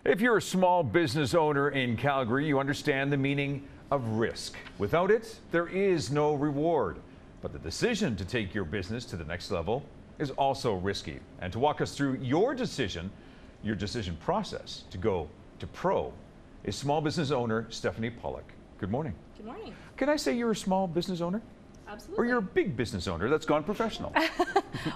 If you're a small business owner in Calgary, you understand the meaning of risk. Without it, there is no reward. But the decision to take your business to the next level is also risky. And to walk us through your decision process to go to pro, is small business owner Stephanie Pollock. Good morning. Good morning. Can I say you're a small business owner? Absolutely. Or you're a big business owner that's gone professional?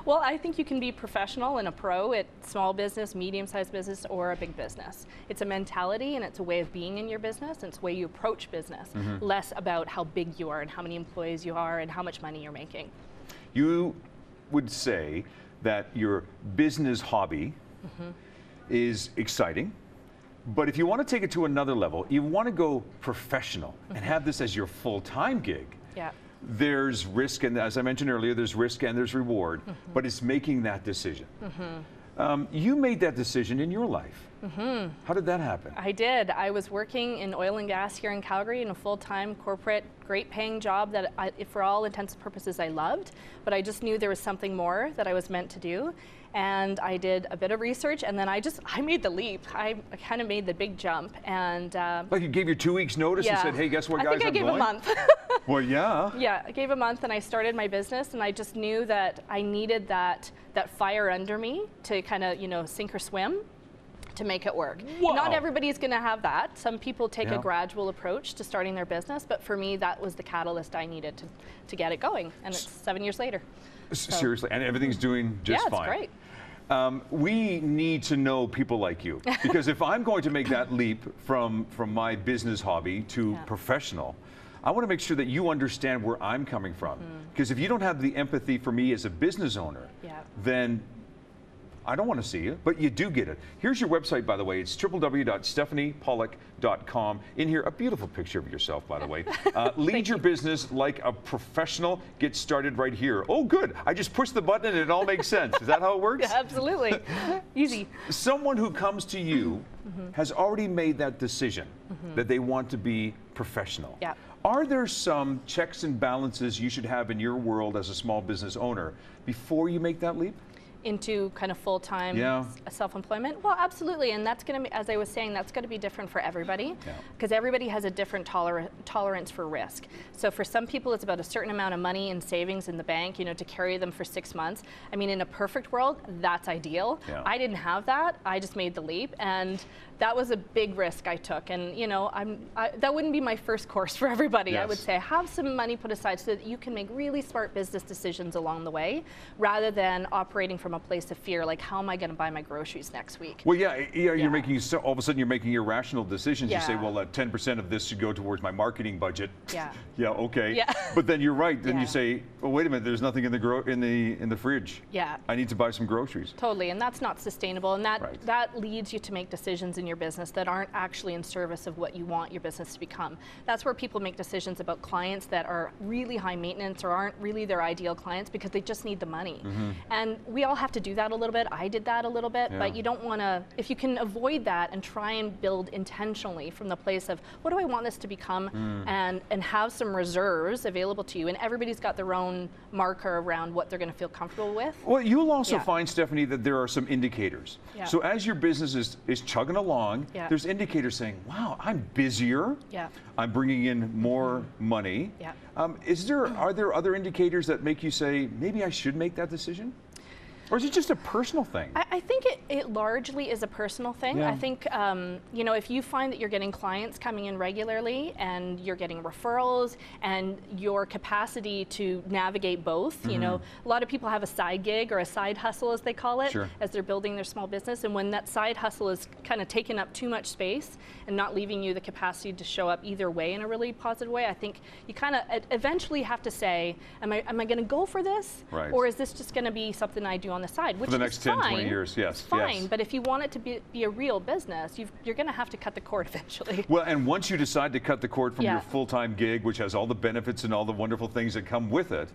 Well, I think you can be professional and a pro at small business, medium-sized business, or a big business. It's a mentality and it's a way of being in your business, and it's a way you approach business, less about how big you are and how many employees you are and how much money you're making. You would say that your business hobby is exciting, but if you want to take it to another level, you want to go professional and have this as your full-time gig. Yeah. There's risk, and as I mentioned earlier, there's risk and there's reward, but it's making that decision. You made that decision in your life. How did that happen? I did. I was working in oil and gas here in Calgary in a full-time corporate, great paying job that for all intents and purposes I loved, but I just knew there was something more that I was meant to do. And I did a bit of research, and then I made the leap. I kind of made the big jump. And like you gave your 2 weeks notice and said, hey, guess what, guys, I think I gave a month. Well, yeah. Yeah, I gave a month and I started my business, and I just knew that I needed that fire under me to kind of, sink or swim to make it work. Wow. Not everybody's going to have that. Some people take a gradual approach to starting their business, but for me, that was the catalyst I needed to get it going, and it's 7 years later. Seriously, and everything's doing just fine. Yeah, it's great. We need to know people like you, because if I'm going to make that leap from my business hobby to professional, I want to make sure that you understand where I'm coming from. Because if you don't have the empathy for me as a business owner, then I don't want to see you, but you do get it. Here's your website, by the way. It's www.stephaniepollock.com. In here, a beautiful picture of yourself, by the way. Lead your business like a professional. Get started right here. Oh, good. I just pushed the button and it all makes sense. Is that how it works? Yeah, absolutely. Easy. Someone who comes to you has already made that decision that they want to be professional. Yeah. Are there some checks and balances you should have in your world as a small business owner before you make that leap? Into kind of full-time self-employment? Well, absolutely, and that's going to be, as I was saying, that's going to be different for everybody, because everybody has a different tolerance for risk. So for some people, it's about a certain amount of money and savings in the bank, to carry them for 6 months. I mean, in a perfect world, that's ideal. I didn't have that. I just made the leap, and that was a big risk I took. And that wouldn't be my first course for everybody. I would say have some money put aside so that you can make really smart business decisions along the way, rather than operating from a place of fear, like how am I going to buy my groceries next week? Well, you're making, all of a sudden you're making irrational decisions. You say, well, 10% of this should go towards my marketing budget. Okay. But then you're right. Then you say, well, wait a minute, there's nothing in the fridge. I need to buy some groceries. Totally, and that's not sustainable, and that leads you to make decisions in your business that aren't actually in service of what you want your business to become. That's where people make decisions about clients that are really high maintenance or aren't really their ideal clients because they just need the money. And we all have to do that a little bit. I did that a little bit, but you don't want to, if you can avoid that and try and build intentionally from the place of what do I want this to become, and have some reserves available to you, and everybody's got their own marker around what they're going to feel comfortable with. Well, you'll also find, Stephanie, that there are some indicators. So as your business is chugging along, there's indicators saying, wow, I'm busier, I'm bringing in more money. Are there other indicators that make you say, maybe I should make that decision? Or is it just a personal thing? I think it largely is a personal thing. I think, if you find that you're getting clients coming in regularly and you're getting referrals and your capacity to navigate both, a lot of people have a side gig or a side hustle, as they call it, as they're building their small business. And when that side hustle is kind of taking up too much space and not leaving you the capacity to show up either way in a really positive way, I think you kind of eventually have to say, am I going to go for this? Or is this just going to be something I do on the side, which for the next 10, 20 years, it's fine. But if you want it to be a real business, you're going to have to cut the cord eventually. Well, and once you decide to cut the cord from your full-time gig, which has all the benefits and all the wonderful things that come with it,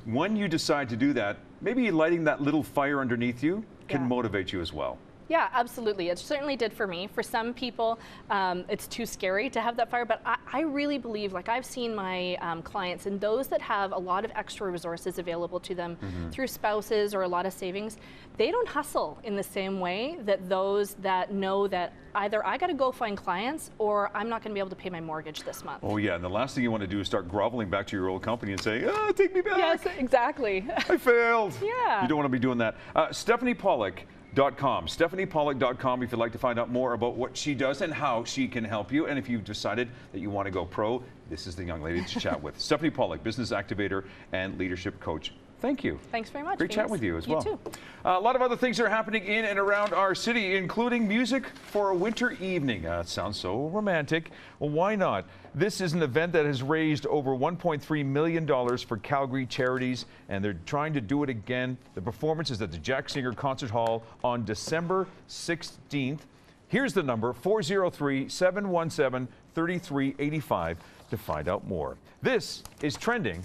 when you decide to do that, maybe lighting that little fire underneath you can motivate you as well. Yeah, absolutely. It certainly did for me. For some people, it's too scary to have that fire, but I really believe, like I've seen my clients and those that have a lot of extra resources available to them through spouses or a lot of savings, they don't hustle in the same way that those that know that either I got to go find clients or I'm not going to be able to pay my mortgage this month. Oh yeah, and the last thing you want to do is start groveling back to your old company and say, "Ah, take me back." Yes, exactly. I failed. Yeah. You don't want to be doing that. StephaniePollock.com. StephaniePollock.com if you'd like to find out more about what she does and how she can help you. And if you've decided that you want to go pro, this is the young lady to chat with. Stephanie Pollock, business activator and leadership coach. Thank you. Thanks very much. Great chatting with you as well. You too. A lot of other things are happening in and around our city, including music for a winter evening. It sounds so romantic. Well, why not? This is an event that has raised over $1.3 million for Calgary charities, and they're trying to do it again. The performance is at the Jack Singer Concert Hall on December 16th. Here's the number, 403-717-3385 to find out more. This is Trending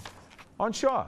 on Shaw.